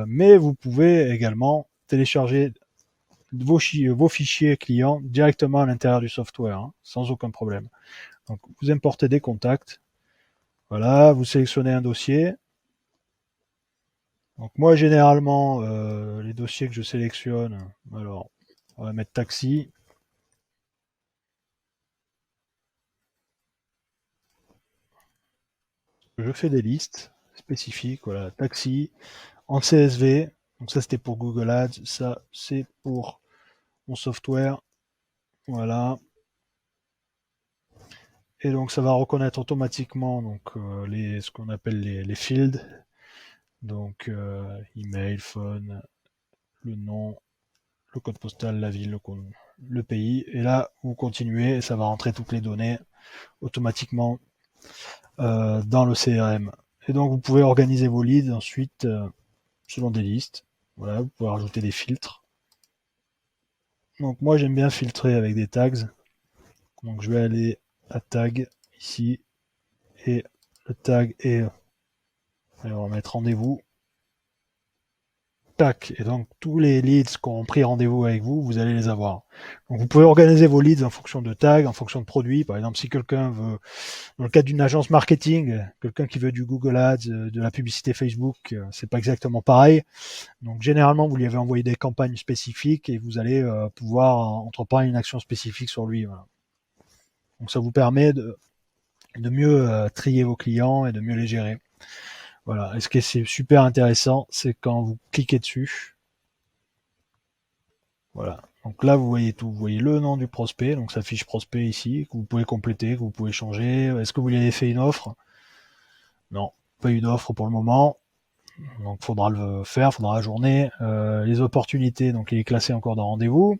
Mais vous pouvez également télécharger vos fichiers clients directement à l'intérieur du software, hein, sans aucun problème. Donc, vous importez des contacts. Voilà, vous sélectionnez un dossier. Donc, moi, généralement, les dossiers que je sélectionne, alors, on va mettre taxi. Je fais des listes spécifiques, voilà, taxi, en CSV. Donc, ça, c'était pour Google Ads. Ça, c'est pour mon software. Voilà. Et donc, ça va reconnaître automatiquement donc, ce qu'on appelle les fields. Donc, email, phone, le nom, le code postal, la ville, le pays. Et là, vous continuez et ça va rentrer toutes les données automatiquement dans le CRM. Et donc, vous pouvez organiser vos leads ensuite selon des listes. Voilà, vous pouvez rajouter des filtres. Donc, moi, j'aime bien filtrer avec des tags. Donc, je vais aller à tag ici et le tag est, on va mettre rendez-vous. Tac, et donc tous les leads qui ont pris rendez-vous avec vous, vous allez les avoir. Donc vous pouvez organiser vos leads en fonction de tags, en fonction de produits. Par exemple, si quelqu'un veut, dans le cadre d'une agence marketing, quelqu'un qui veut du Google Ads, de la publicité Facebook, c'est pas exactement pareil. Donc généralement, vous lui avez envoyé des campagnes spécifiques et vous allez pouvoir entreprendre une action spécifique sur lui. Voilà. Donc ça vous permet de mieux trier vos clients et de mieux les gérer. Voilà. Et ce qui est super intéressant, c'est quand vous cliquez dessus. Voilà. Donc là, vous voyez tout. Vous voyez le nom du prospect, donc ça affiche prospect ici, que vous pouvez compléter, que vous pouvez changer. Est-ce que vous lui avez fait une offre? Non, pas eu d'offre pour le moment. Donc faudra le faire, faudra ajourner. Les opportunités, donc il est classé encore dans rendez-vous.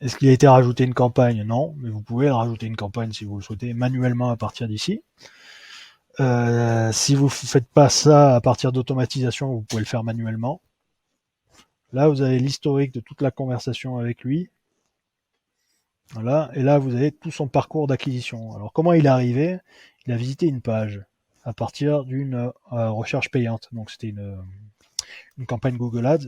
Est-ce qu'il a été rajouté une campagne? Non, mais vous pouvez rajouter une campagne si vous le souhaitez manuellement à partir d'ici. Si vous ne faites pas ça à partir d'automatisation, vous pouvez le faire manuellement. Là, vous avez l'historique de toute la conversation avec lui. Voilà, et là, vous avez tout son parcours d'acquisition. Alors, comment il est arrivé? Il a visité une page à partir d'une recherche payante. Donc, c'était une campagne Google Ads.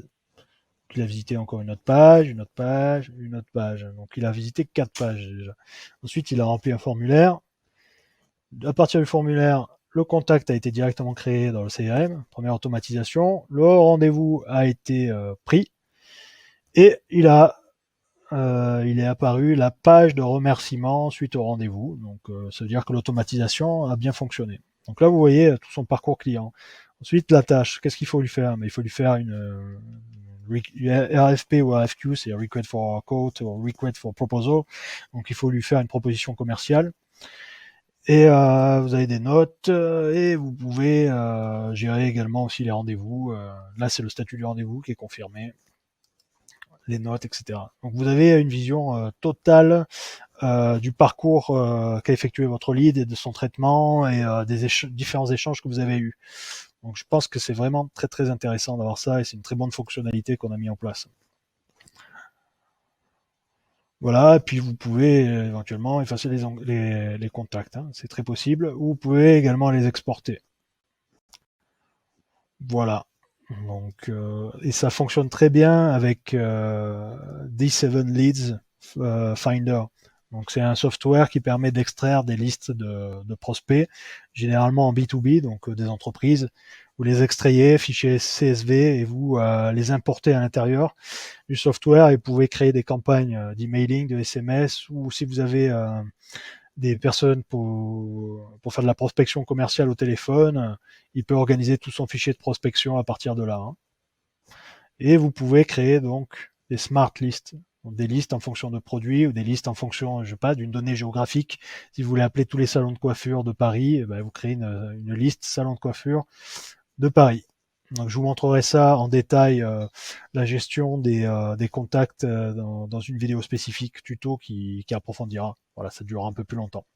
Il a visité encore une autre page, une autre page, une autre page. Donc, il a visité 4 pages déjà. Ensuite, il a rempli un formulaire. À partir du formulaire, le contact a été directement créé dans le CRM, première automatisation. Le rendez-vous a été pris et il est apparu la page de remerciement suite au rendez-vous. Donc, ça veut dire que l'automatisation a bien fonctionné. Donc là, vous voyez tout son parcours client. Ensuite, la tâche. Qu'est-ce qu'il faut lui faire? Mais il faut lui faire une RFP ou RFQ, c'est Request for Quote ou Request for Proposal. Donc, il faut lui faire une proposition commerciale. Et vous avez des notes et vous pouvez gérer également aussi les rendez-vous. Là, c'est le statut du rendez-vous qui est confirmé, les notes, etc. Donc, vous avez une vision totale du parcours qu'a effectué votre lead et de son traitement et des différents échanges que vous avez eus. Donc, je pense que c'est vraiment très très intéressant d'avoir ça et c'est une très bonne fonctionnalité qu'on a mis en place. Voilà, et puis vous pouvez éventuellement effacer les contacts, hein, c'est très possible, ou vous pouvez également les exporter. Voilà. Donc, et ça fonctionne très bien avec D7 Leads Finder. Donc, c'est un software qui permet d'extraire des listes de prospects, généralement en B2B, donc des entreprises. Vous les extrayez, fichier CSV, et vous les importez à l'intérieur du software et vous pouvez créer des campagnes d'emailing, de SMS, ou si vous avez des personnes pour faire de la prospection commerciale au téléphone, il peut organiser tout son fichier de prospection à partir de là, hein. Et vous pouvez créer donc des smart lists, donc des listes en fonction de produits ou des listes en fonction, je sais pas, d'une donnée géographique. Si vous voulez appeler tous les salons de coiffure de Paris, eh ben, vous créez une liste salon de coiffure de Paris. Donc, je vous montrerai ça en détail, la gestion des contacts dans une vidéo spécifique tuto qui approfondira. Voilà, ça durera un peu plus longtemps.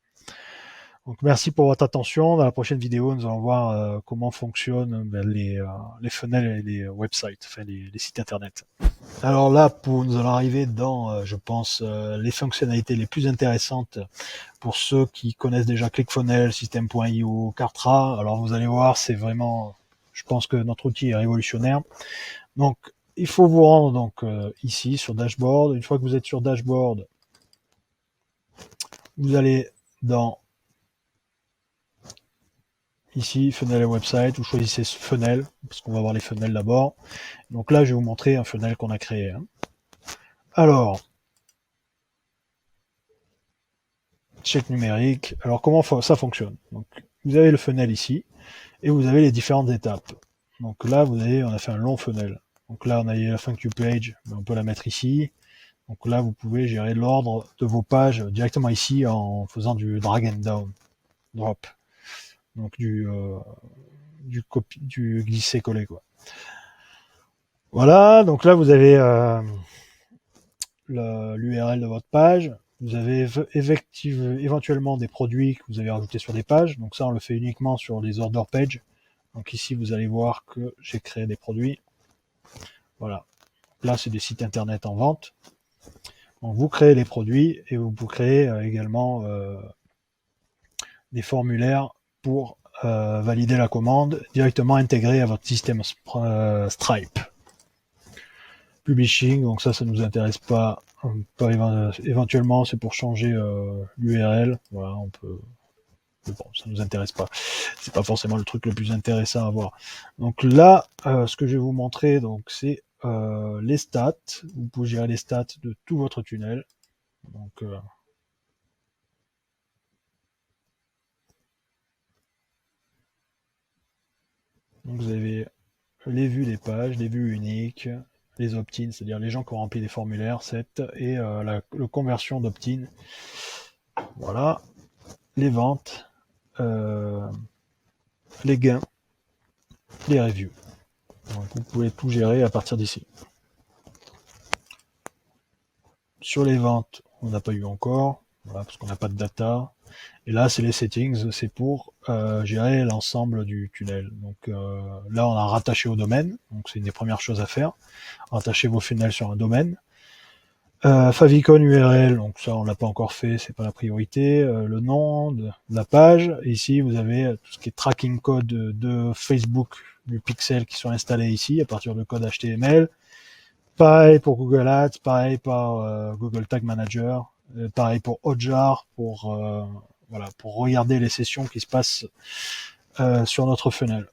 Donc, merci pour votre attention. Dans la prochaine vidéo, nous allons voir comment fonctionnent les funnels et les websites, enfin les sites internet. Alors là, nous allons arriver dans, je pense, les fonctionnalités les plus intéressantes pour ceux qui connaissent déjà ClickFunnels, System.io, Kartra. Alors vous allez voir, c'est vraiment, je pense que notre outil est révolutionnaire. Donc, il faut vous rendre donc ici sur Dashboard. Une fois que vous êtes sur Dashboard, vous allez dans ici, funnel et website, vous choisissez ce funnel, parce qu'on va voir les funnels d'abord. Donc là, je vais vous montrer un funnel qu'on a créé, hein. Alors, check numérique. Alors, comment ça fonctionne? Donc, vous avez le funnel ici, et vous avez les différentes étapes. Donc là, on a fait un long funnel. Donc là, on a la thank you page, mais on peut la mettre ici. Donc là, vous pouvez gérer l'ordre de vos pages directement ici en faisant du drag and down, drop. Donc du glisser-coller, quoi. Voilà, donc là, vous avez l'URL de votre page. Vous avez éventuellement des produits que vous avez rajoutés sur des pages. Donc ça, on le fait uniquement sur les order pages. Donc ici, vous allez voir que j'ai créé des produits. Voilà. Là, c'est des sites internet en vente. Donc vous créez les produits et vous créez également des formulaires pour valider la commande directement intégrés à votre système Stripe. Publishing, donc ça nous intéresse pas. Éventuellement, c'est pour changer l'URL. Voilà, on peut. Mais bon, ça nous intéresse pas. C'est pas forcément le truc le plus intéressant à voir. Donc là, ce que je vais vous montrer, donc c'est les stats. Vous pouvez gérer les stats de tout votre tunnel. Donc vous avez les vues des pages, les vues uniques, les opt-in, c'est-à-dire les gens qui ont rempli des formulaires, 7, et la conversion d'opt-in. Voilà. Les ventes, les gains, les reviews. Donc vous pouvez tout gérer à partir d'ici. Sur les ventes, on n'a pas eu encore, voilà, parce qu'on n'a pas de data. Et là, c'est les settings, c'est pour gérer l'ensemble du tunnel. Donc là, on a rattaché au domaine, donc c'est une des premières choses à faire. Rattacher vos funnels sur un domaine. Favicon URL, donc ça on l'a pas encore fait, c'est pas la priorité. Le nom de la page. Et ici vous avez tout ce qui est tracking code de Facebook, du pixel qui sont installés ici à partir de code HTML. Pareil pour Google Ads, pareil pour Google Tag Manager, pareil pour Hotjar, pour voilà, pour regarder les sessions qui se passent sur notre funnel.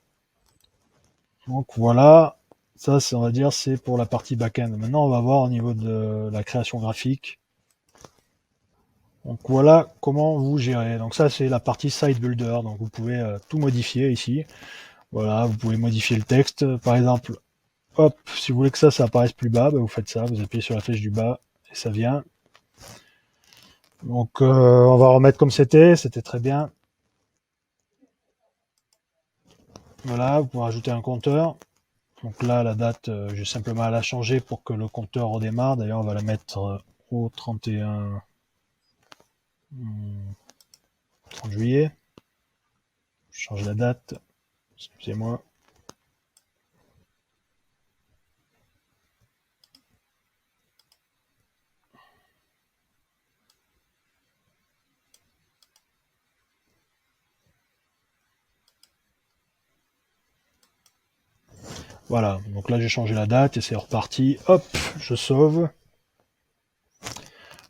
Donc voilà, ça on va dire c'est pour la partie back-end. Maintenant on va voir au niveau de la création graphique. Donc voilà comment vous gérez. Donc ça c'est la partie site builder. Donc vous pouvez tout modifier ici. Voilà, vous pouvez modifier le texte. Par exemple, hop, si vous voulez que ça apparaisse plus bas, bah, vous faites ça. Vous appuyez sur la flèche du bas et ça vient. Donc on va remettre comme c'était très bien. Voilà, vous pouvez rajouter un compteur. Donc là la date, je vais simplement la changer pour que le compteur redémarre. D'ailleurs on va la mettre au 31 30 juillet. Je change la date, excusez-moi. Voilà, donc là j'ai changé la date et c'est reparti. Hop, je sauve.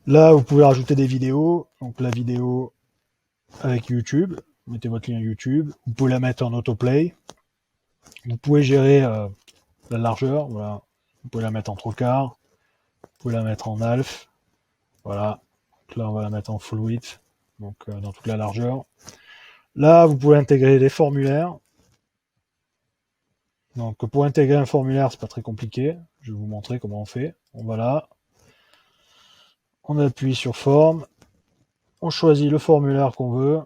Là, vous pouvez rajouter des vidéos. Donc la vidéo avec YouTube, vous mettez votre lien YouTube. Vous pouvez la mettre en autoplay. Vous pouvez gérer la largeur. Voilà, vous pouvez la mettre en 3/4. Vous pouvez la mettre en half. Voilà. Donc là, on va la mettre en full width, donc dans toute la largeur. Là, vous pouvez intégrer les formulaires. Donc pour intégrer un formulaire, c'est pas très compliqué. Je vais vous montrer comment on fait. On va là, on appuie sur forme, on choisit le formulaire qu'on veut.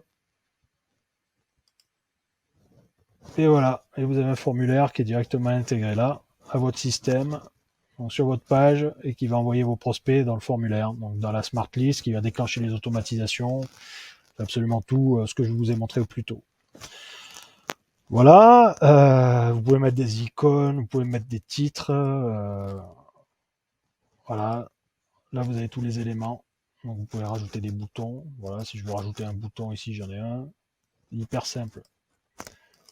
Et voilà, et vous avez un formulaire qui est directement intégré là, à votre système, donc sur votre page, et qui va envoyer vos prospects dans le formulaire, donc dans la smart list, qui va déclencher les automatisations, absolument tout ce que je vous ai montré plus tôt. Voilà, vous pouvez mettre des icônes, vous pouvez mettre des titres, voilà, là vous avez tous les éléments, donc vous pouvez rajouter des boutons, voilà, si je veux rajouter un bouton ici, j'en ai un, hyper simple.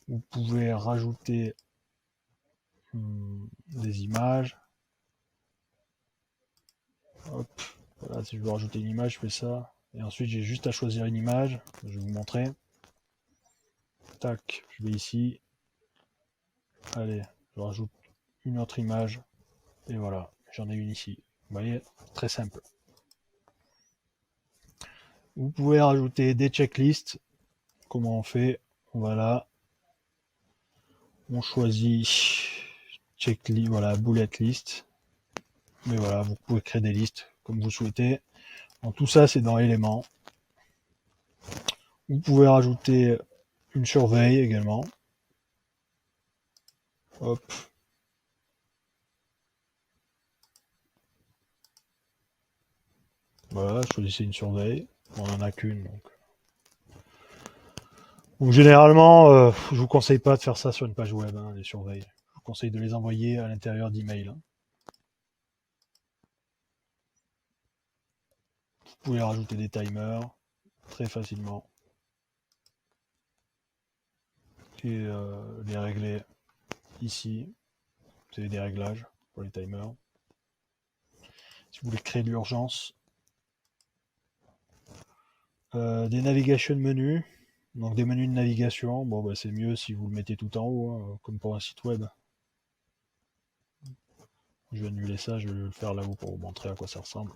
Vous pouvez rajouter des images. Hop, voilà, si je veux rajouter une image, je fais ça. Et ensuite, j'ai juste à choisir une image. Je vais vous montrer. Tac, je vais ici. Allez, je rajoute une autre image. Et voilà, j'en ai une ici. Vous voyez, très simple. Vous pouvez rajouter des checklists. Comment on fait? Voilà. On choisit checklist, voilà, bullet list. Mais voilà, vous pouvez créer des listes comme vous souhaitez. Donc tout ça, c'est dans éléments. Vous pouvez rajouter une surveille également. Hop. Voilà, choisissez une surveille. On en a qu'une. Donc généralement, je vous conseille pas de faire ça sur une page web, hein, les surveilles. Je vous conseille de les envoyer à l'intérieur d'email. Hein. Vous pouvez rajouter des timers très facilement. Et les régler ici. Vous avez des réglages pour les timers. Si vous voulez créer de l'urgence. Des navigation menus. Donc des menus de navigation. Bon, bah, c'est mieux si vous le mettez tout en haut, hein, comme pour un site web. Je vais annuler ça, je vais le faire là-haut pour vous montrer à quoi ça ressemble.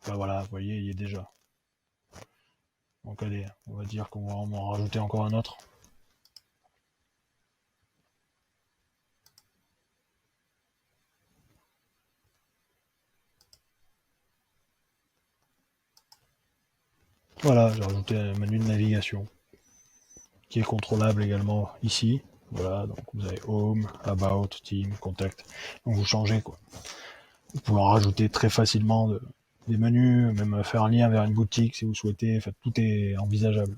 Ben voilà, vous voyez, il y est déjà. Donc allez, on va dire qu'on va en rajouter encore un autre. Voilà, j'ai rajouté un menu de navigation qui est contrôlable également ici. Voilà, donc vous avez Home, About, Team, Contact. Donc vous changez quoi. Vous pouvez en rajouter très facilement des menus, même faire un lien vers une boutique si vous souhaitez. Enfin, tout est envisageable.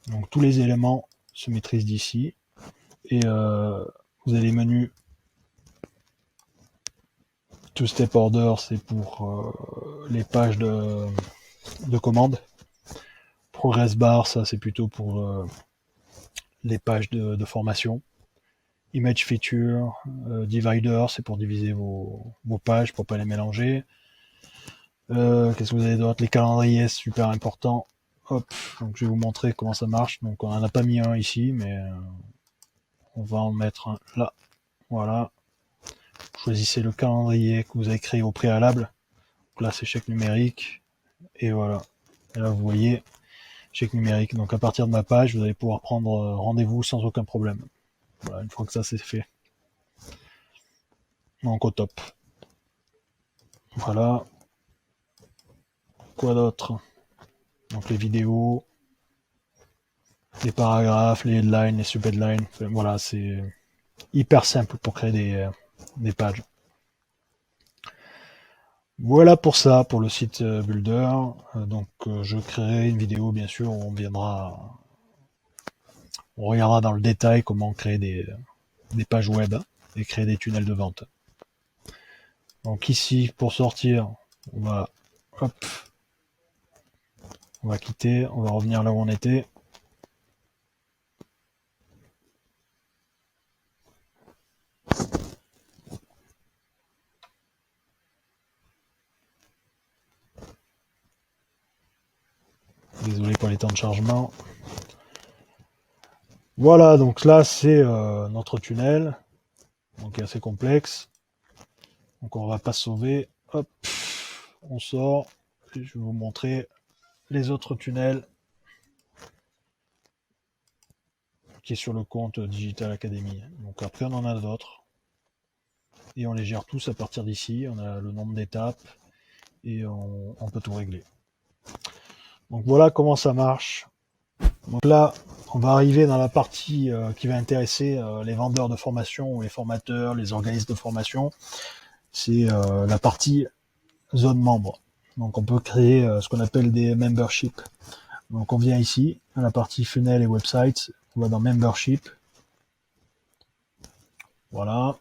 Donc tous les éléments se maîtrisent d'ici. Et vous avez les menus To Step Order, c'est pour les pages de commande. Progress Bar, ça c'est plutôt pour les pages de formation. Image Feature, Divider, c'est pour diviser vos pages, pour pas les mélanger. Qu'est-ce que vous avez d'autre? Les calendriers, super important. Hop, donc je vais vous montrer comment ça marche. Donc on n'en a pas mis un ici, mais on va en mettre un là. Voilà. Choisissez le calendrier que vous avez créé au préalable. Donc là c'est chèque numérique. Et voilà. Et là vous voyez, chèque numérique. Donc à partir de ma page, vous allez pouvoir prendre rendez-vous sans aucun problème. Voilà, une fois que ça c'est fait. Donc au top. Voilà. Quoi d'autre? Donc les vidéos, les paragraphes, les headlines, les subheadlines. Enfin, voilà, c'est hyper simple pour créer des pages. Voilà pour ça, pour le site Builder. Donc je créerai une vidéo bien sûr où on regardera dans le détail comment créer des pages web et créer des tunnels de vente. Donc ici, pour sortir, on va, hop, on va quitter, on va revenir là où on était. Désolé pour les temps de chargement. Voilà, donc là c'est notre tunnel, donc il est assez complexe. Donc on va pas se sauver. Hop, on sort. Et je vais vous montrer les autres tunnels qui est sur le compte Digital Academy. Donc après on en a d'autres. Et on les gère tous à partir d'ici. On a le nombre d'étapes et on peut tout régler. Donc voilà comment ça marche. Donc là, on va arriver dans la partie qui va intéresser les vendeurs de formation ou les formateurs, les organismes de formation. C'est la partie zone membre. Donc on peut créer ce qu'on appelle des memberships. Donc on vient ici, à la partie funnel et websites, on va dans membership. Voilà.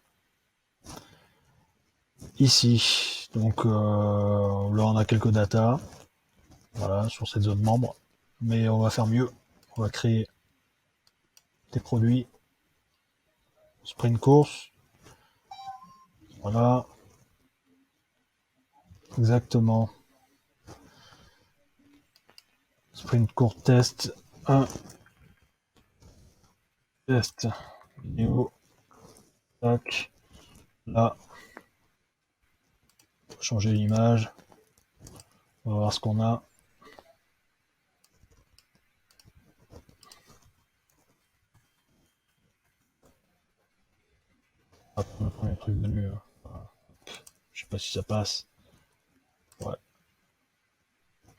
Ici, donc là on a quelques datas, voilà, sur cette zone membre. Mais on va faire mieux. On va créer des produits. Sprint course. Voilà. Exactement. Sprint course test 1. Test. Vidéo. Tac. Là. Changer l'image. On va voir ce qu'on a. Hop, le premier truc venu. Je sais pas si ça passe. Ouais.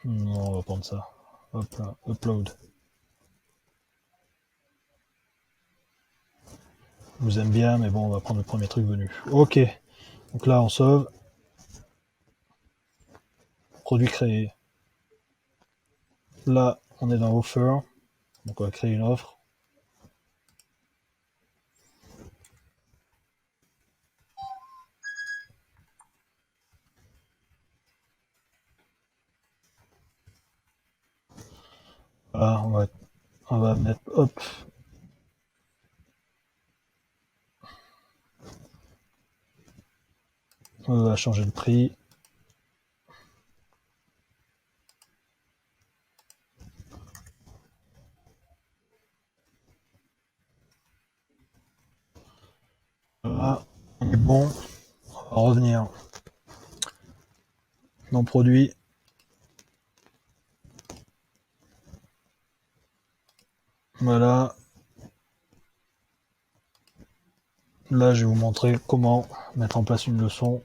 Non, on va prendre ça. Hop là, upload. Je vous aime bien, mais bon, on va prendre le premier truc venu. Ok. Donc là, on sauve. Produit créé. Là, on est dans Offer. Donc on va créer une offre. Voilà, on va mettre, hop. On va changer le prix. Voilà, on est bon. On va revenir dans produit. Voilà. Là, je vais vous montrer comment mettre en place une leçon.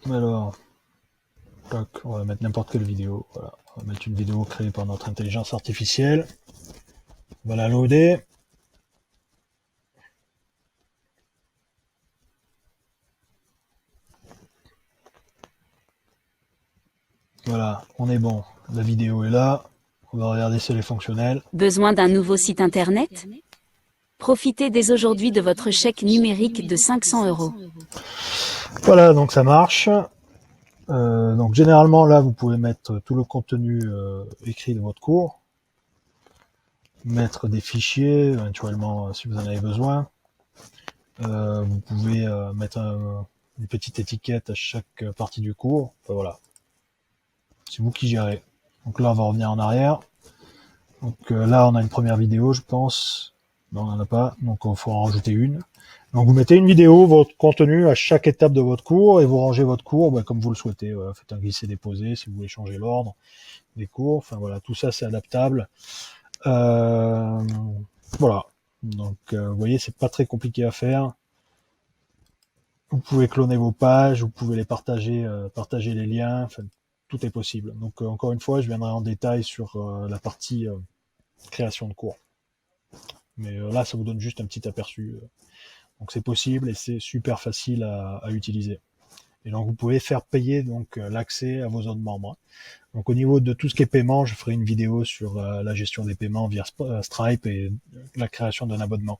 Alors, tac, on va mettre n'importe quelle vidéo. Voilà. On va mettre une vidéo créée par notre intelligence artificielle. On va la loader. Voilà, on est bon. La vidéo est là. On va regarder si elle est fonctionnelle. Besoin d'un nouveau site internet? Profitez dès aujourd'hui de votre chèque numérique de 500 €. Voilà, donc ça marche. Donc généralement là, vous pouvez mettre tout le contenu écrit de votre cours, mettre des fichiers, éventuellement si vous en avez besoin. Vous pouvez mettre une petite étiquette à chaque partie du cours. Enfin, voilà, c'est vous qui gérez. Donc là, on va revenir en arrière. Donc là, on a une première vidéo, je pense. Non, on n'en a pas, donc il faut en rajouter une. Donc vous mettez une vidéo, votre contenu à chaque étape de votre cours, et vous rangez votre cours comme vous le souhaitez. Voilà. Faites un glisser-déposer si vous voulez changer l'ordre des cours. Enfin voilà, tout ça c'est adaptable. Voilà. Donc vous voyez, c'est pas très compliqué à faire. Vous pouvez cloner vos pages, vous pouvez les partager, partager les liens. Enfin, tout est possible. Donc encore une fois, je viendrai en détail sur la partie création de cours. Mais là, ça vous donne juste un petit aperçu. Donc c'est possible et c'est super facile à utiliser. Et donc vous pouvez faire payer donc l'accès à vos autres membres. Donc au niveau de tout ce qui est paiement, je ferai une vidéo sur la gestion des paiements via Stripe et la création d'un abonnement.